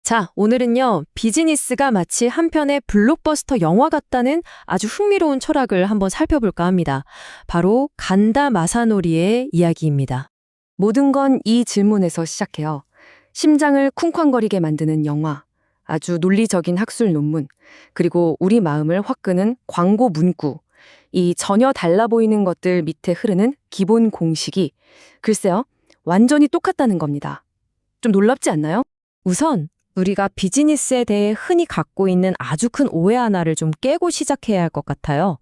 자, 오늘은요, 비즈니스가 마치 한 편의 블록버스터 영화 같다는 아주 흥미로운 철학을 한번 살펴볼까 합니다. 바로 간다 마사노리의 이야기입니다. 모든 건 이 질문에서 시작해요. 심장을 쿵쾅거리게 만드는 영화, 아주 논리적인 학술 논문, 그리고 우리 마음을 확 끄는 광고 문구. 이 전혀 달라 보이는 것들 밑에 흐르는 기본 공식이 글쎄요, 완전히 똑같다는 겁니다. 좀 놀랍지 않나요? 우선 우리가 비즈니스에 대해 흔히 갖고 있는 아주 큰 오해 하나를 좀 깨고 시작해야 할 것 같아요.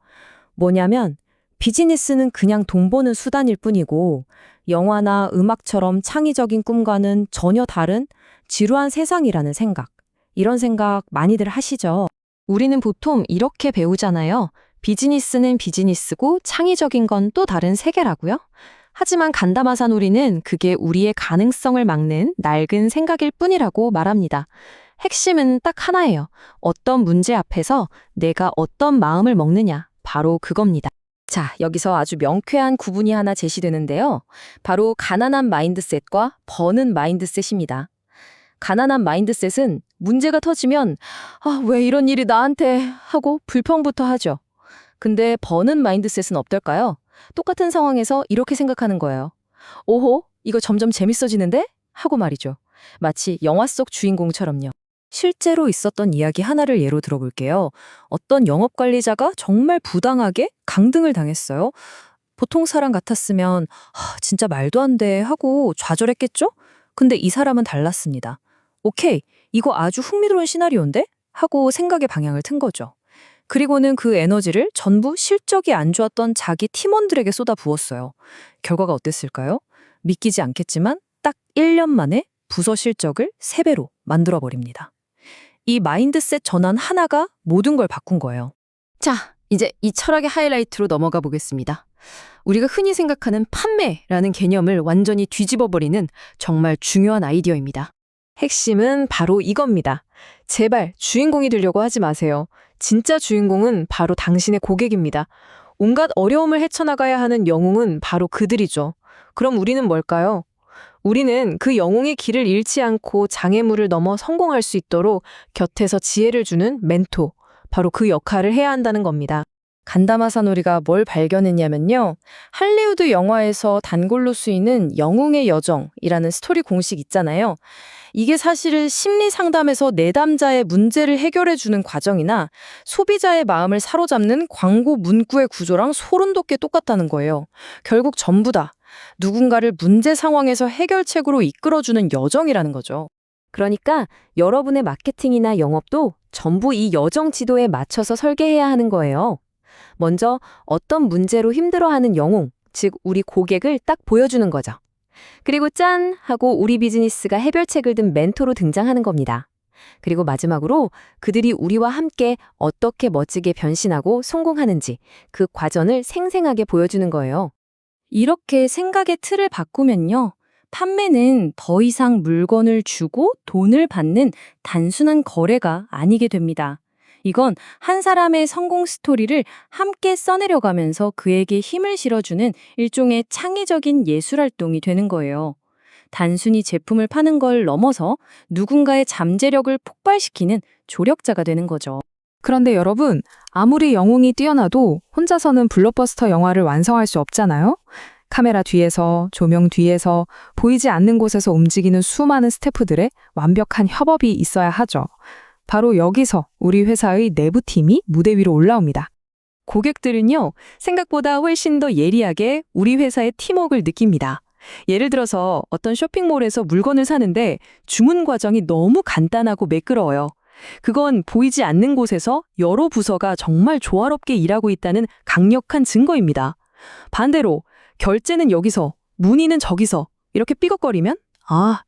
뭐냐면 비즈니스는 그냥 돈 버는 수단일 뿐이고 영화나 음악처럼 창의적인 꿈과는 전혀 다른 지루한 세상이라는 생각. 이런 생각 많이들 하시죠? 우리는 보통 이렇게 배우잖아요. 비즈니스는 비즈니스고 창의적인 건 또 다른 세계라고요? 하지만 간다마사노리는 그게 우리의 가능성을 막는 낡은 생각일 뿐이라고 말합니다. 핵심은 딱 하나예요. 어떤 문제 앞에서 내가 어떤 마음을 먹느냐. 바로 그겁니다. 자, 여기서 아주 명쾌한 구분이 하나 제시되는데요. 바로 가난한 마인드셋과 버는 마인드셋입니다. 가난한 마인드셋은 문제가 터지면 왜 이런 일이 나한테 하고 불평부터 하죠. 근데 버는 마인드셋은 어떨까요? 똑같은 상황에서 이렇게 생각하는 거예요. 오호, 이거 점점 재밌어지는데? 하고 말이죠. 마치 영화 속 주인공처럼요. 실제로 있었던 이야기 하나를 예로 들어볼게요. 어떤 영업관리자가 정말 부당하게 강등을 당했어요. 보통 사람 같았으면 진짜 말도 안 돼 하고 좌절했겠죠? 근데 이 사람은 달랐습니다. 오케이, 이거 아주 흥미로운 시나리오인데? 하고 생각의 방향을 튼 거죠. 그리고는 그 에너지를 전부 실적이 안 좋았던 자기 팀원들에게 쏟아부었어요. 결과가 어땠을까요? 믿기지 않겠지만 딱 1년 만에 부서 실적을 3배로 만들어버립니다. 이 마인드셋 전환 하나가 모든 걸 바꾼 거예요. 자, 이제 이 철학의 하이라이트로 넘어가 보겠습니다. 우리가 흔히 생각하는 판매라는 개념을 완전히 뒤집어버리는 정말 중요한 아이디어입니다. 핵심은 바로 이겁니다. 제발 주인공이 되려고 하지 마세요. 진짜 주인공은 바로 당신의 고객입니다. 온갖 어려움을 헤쳐나가야 하는 영웅은 바로 그들이죠. 그럼 우리는 뭘까요? 우리는 그 영웅의 길을 잃지 않고 장애물을 넘어 성공할 수 있도록 곁에서 지혜를 주는 멘토, 바로 그 역할을 해야 한다는 겁니다. 간다마사노리가 뭘 발견했냐면요. 할리우드 영화에서 단골로 쓰이는 영웅의 여정이라는 스토리 공식 있잖아요. 이게 사실은 심리 상담에서 내담자의 문제를 해결해주는 과정이나 소비자의 마음을 사로잡는 광고 문구의 구조랑 소름 돋게 똑같다는 거예요. 결국 전부 다 누군가를 문제 상황에서 해결책으로 이끌어주는 여정이라는 거죠. 그러니까 여러분의 마케팅이나 영업도 전부 이 여정 지도에 맞춰서 설계해야 하는 거예요. 먼저 어떤 문제로 힘들어하는 영웅, 즉 우리 고객을 딱 보여주는 거죠. 그리고 짠! 하고 우리 비즈니스가 해결책을 든 멘토로 등장하는 겁니다. 그리고 마지막으로 그들이 우리와 함께 어떻게 멋지게 변신하고 성공하는지 그 과정을 생생하게 보여주는 거예요. 이렇게 생각의 틀을 바꾸면요. 판매는 더 이상 물건을 주고 돈을 받는 단순한 거래가 아니게 됩니다. 이건 한 사람의 성공 스토리를 함께 써내려가면서 그에게 힘을 실어주는 일종의 창의적인 예술 활동이 되는 거예요. 단순히 제품을 파는 걸 넘어서 누군가의 잠재력을 폭발시키는 조력자가 되는 거죠. 그런데 여러분, 아무리 영웅이 뛰어나도 혼자서는 블록버스터 영화를 완성할 수 없잖아요? 카메라 뒤에서, 조명 뒤에서, 보이지 않는 곳에서 움직이는 수많은 스태프들의 완벽한 협업이 있어야 하죠. 바로 여기서 우리 회사의 내부팀이 무대 위로 올라옵니다. 고객들은요, 생각보다 훨씬 더 예리하게 우리 회사의 팀워크를 느낍니다. 예를 들어서 어떤 쇼핑몰에서 물건을 사는데 주문 과정이 너무 간단하고 매끄러워요. 그건 보이지 않는 곳에서 여러 부서가 정말 조화롭게 일하고 있다는 강력한 증거입니다. 반대로 결제는 여기서, 문의는 저기서 이렇게 삐걱거리면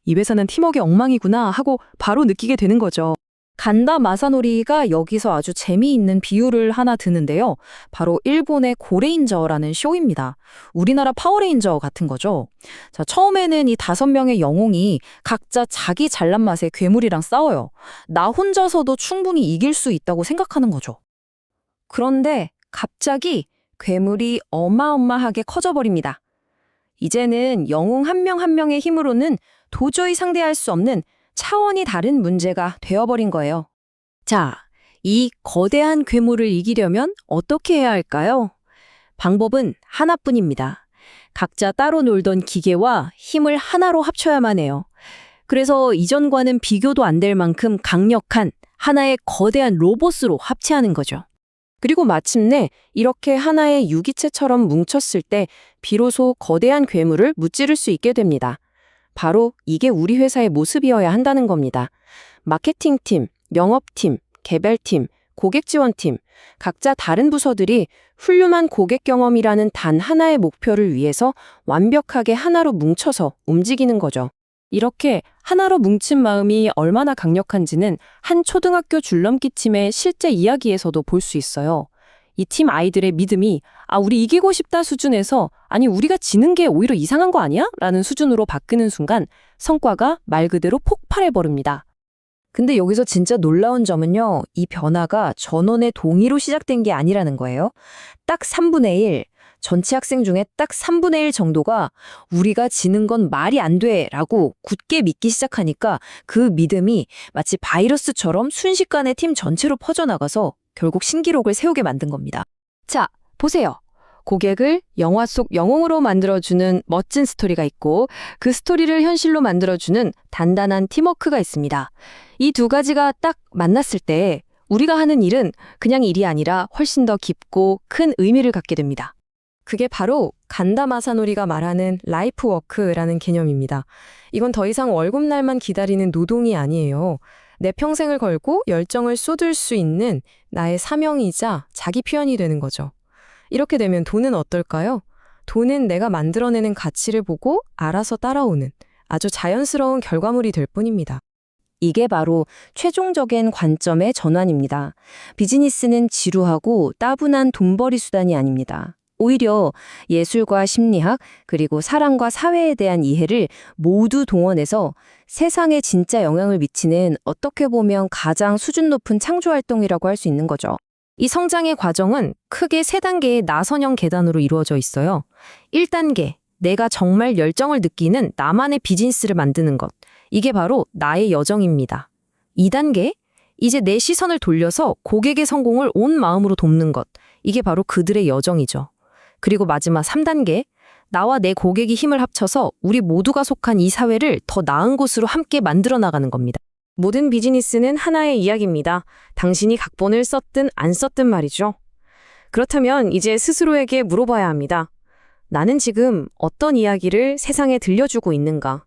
이 회사는 팀워크의 엉망이구나 하고 바로 느끼게 되는 거죠. 간다 마사노리가 여기서 아주 재미있는 비유를 하나 드는데요. 바로 일본의 고레인저라는 쇼입니다. 우리나라 파워레인저 같은 거죠. 자, 처음에는 이 5명의 영웅이 각자 자기 잘난 맛의 괴물이랑 싸워요. 나 혼자서도 충분히 이길 수 있다고 생각하는 거죠. 그런데 갑자기 괴물이 어마어마하게 커져버립니다. 이제는 영웅 한 명 한 명의 힘으로는 도저히 상대할 수 없는 차원이 다른 문제가 되어버린 거예요. 자, 이 거대한 괴물을 이기려면 어떻게 해야 할까요? 방법은 하나뿐입니다. 각자 따로 놀던 기계와 힘을 하나로 합쳐야만 해요. 그래서 이전과는 비교도 안 될 만큼 강력한 하나의 거대한 로봇으로 합체하는 거죠. 그리고 마침내 이렇게 하나의 유기체처럼 뭉쳤을 때 비로소 거대한 괴물을 무찌를 수 있게 됩니다. 바로 이게 우리 회사의 모습이어야 한다는 겁니다. 마케팅팀, 영업팀, 개발팀, 고객지원팀, 각자 다른 부서들이 훌륭한 고객 경험이라는 단 하나의 목표를 위해서 완벽하게 하나로 뭉쳐서 움직이는 거죠. 이렇게 하나로 뭉친 마음이 얼마나 강력한지는 한 초등학교 줄넘기 팀의 실제 이야기에서도 볼 수 있어요. 이 팀 아이들의 믿음이 우리 이기고 싶다 수준에서 우리가 지는 게 오히려 이상한 거 아니야? 라는 수준으로 바뀌는 순간 성과가 말 그대로 폭발해버립니다. 근데 여기서 진짜 놀라운 점은요, 이 변화가 전원의 동의로 시작된 게 아니라는 거예요. 딱 3분의 1, 전체 학생 중에 딱 3분의 1 정도가 우리가 지는 건 말이 안 돼 라고 굳게 믿기 시작하니까 그 믿음이 마치 바이러스처럼 순식간에 팀 전체로 퍼져나가서 결국 신기록을 세우게 만든 겁니다. 자, 보세요. 고객을 영화 속 영웅으로 만들어주는 멋진 스토리가 있고 그 스토리를 현실로 만들어주는 단단한 팀워크가 있습니다. 이 두 가지가 딱 만났을 때 우리가 하는 일은 그냥 일이 아니라 훨씬 더 깊고 큰 의미를 갖게 됩니다. 그게 바로 간다 마사노리가 말하는 라이프 워크라는 개념입니다. 이건 더 이상 월급날만 기다리는 노동이 아니에요. 내 평생을 걸고 열정을 쏟을 수 있는 나의 사명이자 자기 표현이 되는 거죠. 이렇게 되면 돈은 어떨까요? 돈은 내가 만들어내는 가치를 보고 알아서 따라오는 아주 자연스러운 결과물이 될 뿐입니다. 이게 바로 최종적인 관점의 전환입니다. 비즈니스는 지루하고 따분한 돈벌이 수단이 아닙니다. 오히려 예술과 심리학, 그리고 사랑과 사회에 대한 이해를 모두 동원해서 세상에 진짜 영향을 미치는 어떻게 보면 가장 수준 높은 창조활동이라고 할 수 있는 거죠. 이 성장의 과정은 크게 3단계의 나선형 계단으로 이루어져 있어요. 1단계, 내가 정말 열정을 느끼는 나만의 비즈니스를 만드는 것. 이게 바로 나의 여정입니다. 2단계, 이제 내 시선을 돌려서 고객의 성공을 온 마음으로 돕는 것. 이게 바로 그들의 여정이죠. 그리고 마지막 3단계, 나와 내 고객이 힘을 합쳐서 우리 모두가 속한 이 사회를 더 나은 곳으로 함께 만들어 나가는 겁니다. 모든 비즈니스는 하나의 이야기입니다. 당신이 각본을 썼든 안 썼든 말이죠. 그렇다면 이제 스스로에게 물어봐야 합니다. 나는 지금 어떤 이야기를 세상에 들려주고 있는가?